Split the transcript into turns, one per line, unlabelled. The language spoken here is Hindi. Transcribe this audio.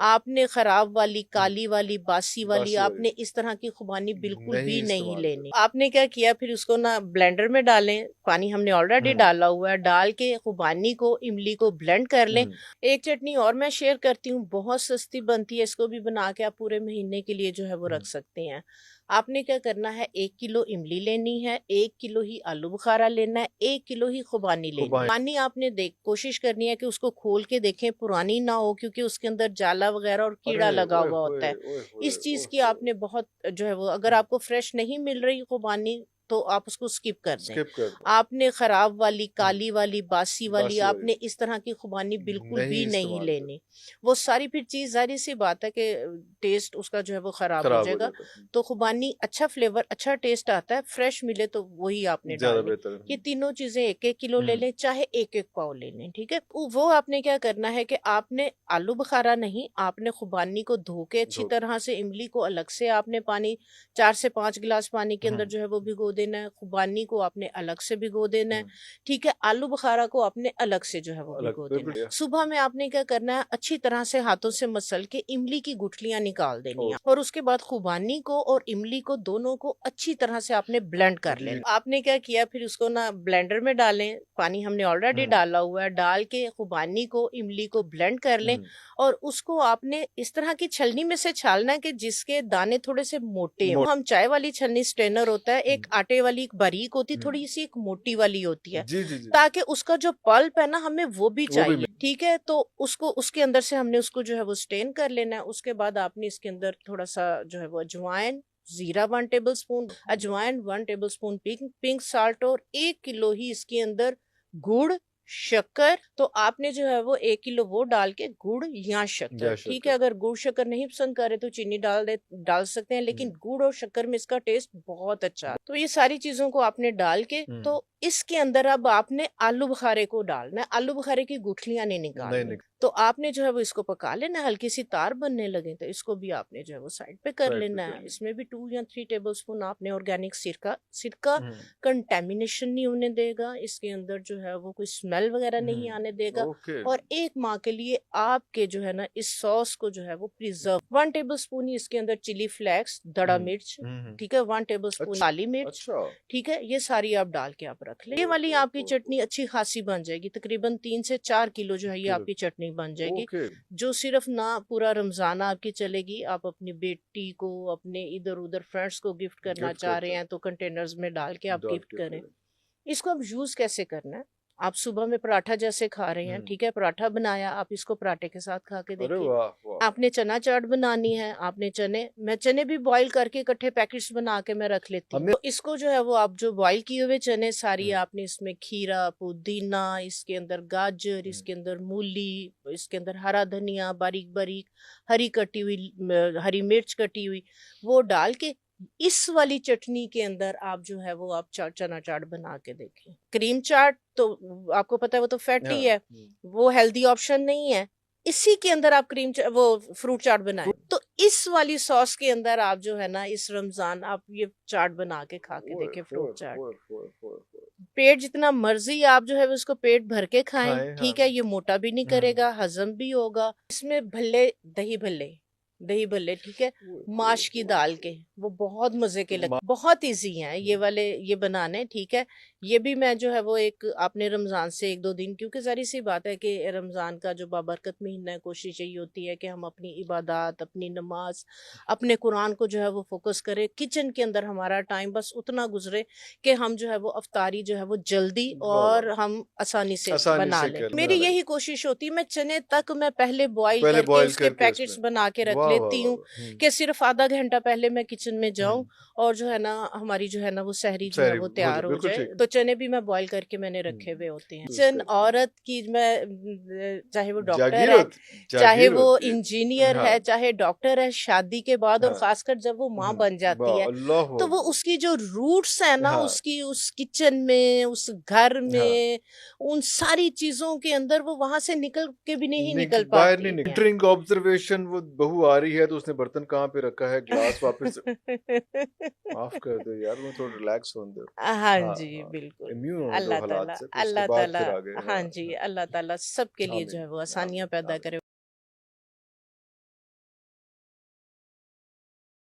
आपने खराब वाली, काली वाली, बासी वाली
बासी वाली
आपने इस तरह की खुबानी बिल्कुल भी
नहीं
नहीं
इस्तेमाल
लेनी। आपने क्या किया, फिर उसको ना ब्लेंडर में डालें, पानी हमने ऑलरेडी डाला हुआ है, डाल के खुबानी को, इमली को ब्लेंड कर लें। एक चटनी और मैं शेयर करती हूँ, बहुत सस्ती बनती है, इसको भी बना के आप पूरे महीने के लिए जो है वो रख सकते हैं। आपने क्या करना है, 1 किलो इमली लेनी है, 1 किलो ही आलू बुखारा लेना है, 1 किलो ही खुबानी लेनी है।
खुबानी
खुबानी आपने कोशिश करनी है कि उसको खोल के देखें, पुरानी ना हो, क्योंकि उसके अंदर जाला वगैरह और कीड़ा
अरे
लगा
ओए
हुआ
होए
होता है।
ओए होए
इस चीज
ओए
की
होए
आपने बहुत जो है वो, अगर आपको फ्रेश नहीं मिल रही खुबानी तो आप उसको स्किप कर दें।
स्किप कर दो
आपने खराब वाली, काली वाली, बासी वाली
बासी वाली
आपने इस तरह की खुबानी बिल्कुल
नहीं
भी नहीं
इस्तेमाल कर
लेनी। वो सारी फिर चीज, जाहिर सी बात है कि टेस्ट उसका जो है वो खराब हो
खराब हो
जाएगा।
जाता है
तो खुबानी अच्छा फ्लेवर, अच्छा टेस्ट आता है, फ्रेश मिले तो वही आपने
ज्यादा
डालनी।
बेहतर
ये तीनों चीजें 1-1 किलो ले लें, चाहे 1-1 पाव ले लें, ठीक है। वो आपने क्या करना है कि आपने आलू बुखारा नहीं, आपने खुबानी को धो के अच्छी
धो
तरह से, इमली को अलग से आपने पानी 4 से 5 गिलास पानी के अंदर जो है वो भिगो देना है, खुबानी को आपने अलग से भिगो देना है, ठीक है। आलू बुखारा को आपने अलग से जो है वो
अलग
भिगो देना
बिल्कुल
है। सुबह में आपने क्या करना है, अच्छी तरह से हाथों से मसल के इमली की गुठलियां निकाल देनी है, और उसके बाद खुबानी को और इमली को दोनों को अच्छी तरह से आपने ब्लेंड कर लेना। आपने क्या किया, फिर उसको ना ब्लेंडर में डालें, पानी हमने ऑलरेडी डाला हुआ है, डाल के खुबानी को, इमली को ब्लेंड कर लें, और उसको आपने इस तरह की छलनी में से छालना है कि जिसके दाने थोड़े से मोटे हों। हम चाय वाली छलनी स्ट्रेनर होता है, एक आटे वाली एक बारीक होती, थोड़ी सी एक मोटी वाली होती है,
जी जी जी
ताकि उसका जो पल्प है ना, हमें वो भी
वो भी
चाहिए, ठीक है। तो उसको, उसके अंदर से हमने उसको जो है वो स्टेन कर लेना है। उसके बाद आपने इसके अंदर थोड़ा सा जो है वो अजवाइन, जीरा 1 टेबल स्पून, अजवाइन 1 table spoon, pink pink salt, और 1 किलो ही इसके अंदर गुड़, शक्कर। तो आपने जो है वो 1 किलो वो डाल के, गुड़ या शक्कर,
या
ठीक है।
शक्कर
अगर गुड़ शक्कर नहीं पसंद करे तो चीनी डाल सकते हैं, लेकिन गुड़ और शक्कर में इसका टेस्ट बहुत अच्छा है। तो ये सारी चीजों को आपने डाल के, तो इसके अंदर अब आपने आलू बुखारे को डालना है। आलू बुखारे की गुठलियां नहीं
नहीं
निकालनी।
नहीं
तो आपने जो है वो इसको पका लेना, हल्की सी तार बनने लगे तो इसको भी आपने जो है वो साइड पे कर
साइड पे
लेना
कर
है।
लें
इसमें भी 2 या 3 टेबल स्पून आपने ऑर्गेनिक सिरका, सिरका कंटेमिनेशन नहीं होने देगा, इसके अंदर जो है वो कोई स्मेल वगैरह नहीं आने देगा।
ओके
और 1 माह के लिए आपके जो है ना इस सॉस को जो है वो प्रिजर्व। 1 टेबल स्पून ही इसके अंदर चिली फ्लेक्स, दड़ा मिर्च, ठीक है, 1 टेबल स्पून
अच्छा
काली मिर्च,
अच्छा
ठीक है। ये सारी आप डाल के आप रख लें। ये वाली आपकी चटनी अच्छी खासी बन जाएगी, तकरीबन 3 से 4 किलो जो है ये
किलो
आपकी चटनी बन जाएगी,
ओके
जो सिर्फ ना पूरा रमजान आपकी चलेगी। आप अपनी बेटी को, अपने इधर उधर फ्रेंड्स को गिफ्ट करना
गिफ्ट
चाह रहे
करते
हैं तो कंटेनर्स में डाल के आप
डाल
गिफ्ट
के
करें।
करें
इसको आप यूज कैसे करना है, आप सुबह में पराठा जैसे खा रहे हैं, ठीक है, पराठा बनाया, आप इसको पराठे के साथ खा के
अरे
देखिए।
वाह वाह
आपने चना चाट बनानी है, आपने मैं चने भी बॉईल करके इकट्ठे पैकेट्स बना के मैं रख लेती हूँ।
हमने
तो इसको जो है वो, आप जो बॉईल किए हुए चने सारी आपने इसमें खीरा, पुदीना, इसके अंदर गाजर, इसके अंदर मूली, इसके अंदर हरा धनिया बारीक बारीक, हरी कटी हुई हरी मिर्च कटी हुई, वो डाल के इस वाली चटनी के अंदर आप जो है वो आप चना चाट बना के देखें। क्रीम चाट तो आपको पता है वो तो फैटी है, वो हेल्दी ऑप्शन नहीं है। इसी के अंदर आप वो फ्रूट चाट बनाएं, तो इस वाली सॉस के अंदर आप जो है ना इस रमजान आप ये चाट बना के खा के
ओए
देखें,
ओए
फ्रूट चाट।
ओए ओए ओए ओए
पेट जितना मर्जी आप जो है वो उसको पेट भर के खाएं,
खाएं हाँ
ठीक है। ये मोटा भी नहीं करेगा, हजम भी होगा। इसमें भल्ले, दही भल्ले, ठीक है,
ओए ओए
माश की दाल के, वो बहुत मजे के लगते, बहुत इजी हैं ये वाले, ये बनाने, ठीक है। ये भी मैं जो है वो एक, आपने रमजान से 1-2 दिन, क्योंकि जारी सी बात है कि रमजान का जो बाबरकत महीना है, कोशिश यही होती है कि हम अपनी इबादत, अपनी नमाज, अपने कुरान को जो है वो फोकस करें। किचन के अंदर हमारा टाइम बस उतना गुजरे कि हम जो है वो अफ्तारी जो है वो जल्दी
वाह
और
वाह
हम आसानी से
आसानी
बना
से
लें।
कर
मेरी
बना
यही कोशिश होती है, मैं चने तक मैं पहले बॉईल
पहले
करके
बॉईल
उसके
करके उसमें
पैकेट्स बना के रख
वाह वाह
लेती
वाह
हूँ,
वाह
कि सिर्फ आधा घंटा पहले मैं किचन में जाऊं और जो है ना हमारी जो है ना वो सहरी जो है
सारी
वो
हो जाए
तैयार हो
बिल्कुल
जाए।
ठीक
तो चने भी मैं बॉईल करके मैंने रखे हुए होते हैं।
यूज
किचन
करते हैं
औरत की, मैं चाहे वो डॉक्टर
जागीर
है, चाहे
जागीर
वो
होती है
इंजीनियर
हाँ
है, चाहे डॉक्टर है, शादी के बाद और
हाँ
खासकर जब वो माँ बन जाती है,
अल्लाह
तो वो
अकबर
उसकी जो रूट्स है ना,
हाँ
उसकी उस किचन में, उस घर
हाँ
में, उन सारी चीजों के अंदर वो वहां से निकल के भी नहीं निकल
बाहर नहीं
पाती
निकल
है।
एंटरिंग ऑब्जर्वेशन वो बहू आ रही है तो उसने बर्तन कहाँ पे रखा है ग्लास वापस माफ कर दो यार मैं थोड़ा रिलैक्स होने दो
हाँ
हाँ
जी,
हाँ
बिल्कुल।
इम्यून होने दो
अल्लाह
हालात
ताला,
से फिर उसके
अल्लाह
बाद
ताला,
फिर आगे
हाँ
हाँ
जी,
हाँ
अल्लाह ताला सबके लिए जो
आमीन
है वो आसानियां
आमीन
पैदा
आमीन
करे।